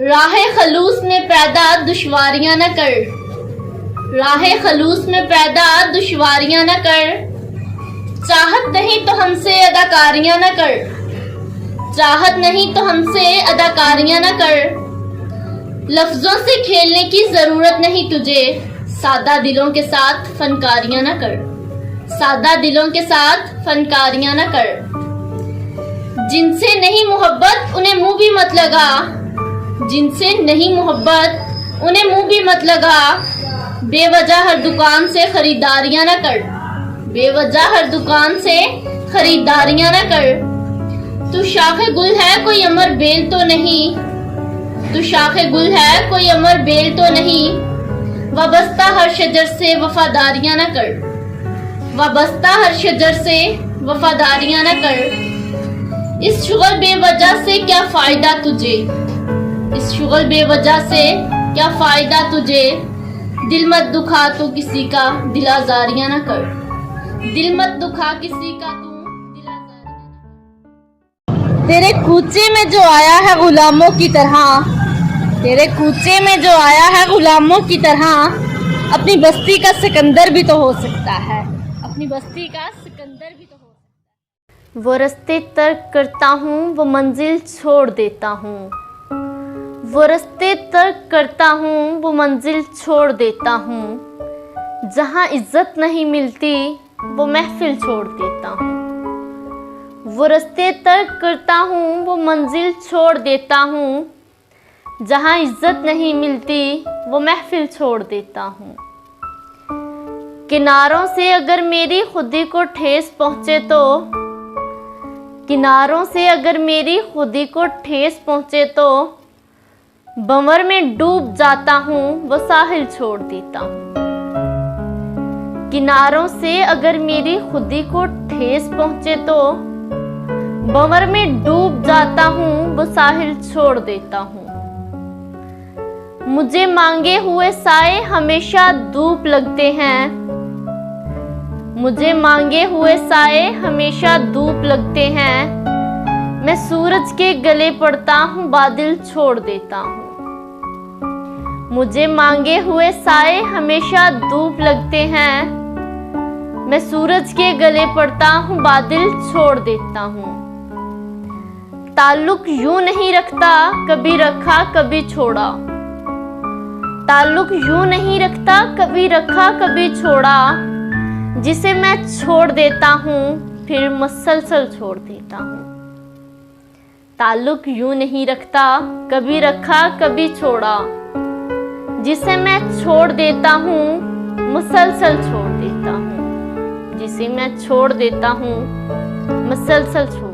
राहे खलूस में पैदा दुश्वारियां न कर, राहे खलूस में पैदा दुश्वारियां न कर। चाहत नहीं तो हमसे अदाकारियां न कर, चाहत नहीं तो हमसे अदाकारियां न कर। लफ्जों से खेलने की जरूरत नहीं तुझे, सादा दिलों के साथ फनकारियां न कर, सादा दिलों के साथ फनकारियां न कर। जिनसे नहीं मोहब्बत उन्हें मुंह भी मत लगा, जिनसे नहीं मोहब्बत उन्हें मुंह भी मत लगा। बेवजह हर दुकान से खरीदारियां न कर, बेवजह हर दुकान से खरीदारियां न कर। तू शाखे गुल है कोई अमर बेल तो नहीं, तू शाखे गुल है कोई अमर बेल तो नहीं। वाबस्ता हर शजर से वफादारियां न कर, वाबस्ता हर शजर से वफादारियां न कर। इस शुगल बेवजह से क्या फायदा तुझे, इस शुगल बेवजह से क्या फायदा तुझे। दिल मत दुखा तू किसी का दिल आजारियां न कर, दिल मत दुखा किसी का तू दिल आजारियां न कर। तेरे कूचे में जो आया है गुलामों की तरह, तेरे कूचे में जो आया है गुलामों की तरह। अपनी बस्ती का सिकंदर भी तो हो सकता है, अपनी बस्ती का सिकंदर भी तो हो सकता है। वो रास्ते तर्क करता हूँ, वो मंजिल छोड़ देता हूँ, वो रास्ते तर्क करता हूँ, वो मंजिल छोड़ देता हूँ। जहाँ इज्जत नहीं मिलती वो महफिल छोड़ देता हूँ, वो रास्ते तर्क करता हूँ, वो मंजिल छोड़ देता हूँ। जहाँ इज्जत नहीं मिलती वो महफिल छोड़ देता हूँ। किनारों से अगर मेरी खुदी को ठेस पहुँचे तो, किनारों से अगर मेरी खुदी को ठेस पहुँचे तो। भंवर में डूब जाता हूँ वो साहिल छोड़ देता हूँ। किनारों से अगर मेरी खुदी को ठेस पहुँचे तो। भंवर में डूब जाता हूँ वो साहिल छोड़ देता हूँ। मुझे मांगे हुए साए हमेशा धूप लगते हैं, मुझे मांगे हुए साए हमेशा धूप लगते हैं। मैं सूरज के गले पड़ता हूँ बादल छोड़ देता हूँ, मुझे मांगे हुए साए हमेशा धूप लगते हैं। मैं सूरज के गले पड़ता हूँ बादल छोड़ देता हूँ। ताल्लुक यूं नहीं रखता कभी रखा कभी छोड़ा, ताल्लुक यूं नहीं रखता कभी रखा कभी छोड़ा। जिसे मैं छोड़ देता हूँ फिर मुसलसल छोड़ देता हूँ। ताल्लुक यूं नहीं रखता कभी रखा कभी छोड़ा। जिसे मैं छोड़ देता हूँ मुसलसल छोड़ देता हूँ, जिसे मैं छोड़ देता हूँ मुसलसल छोड़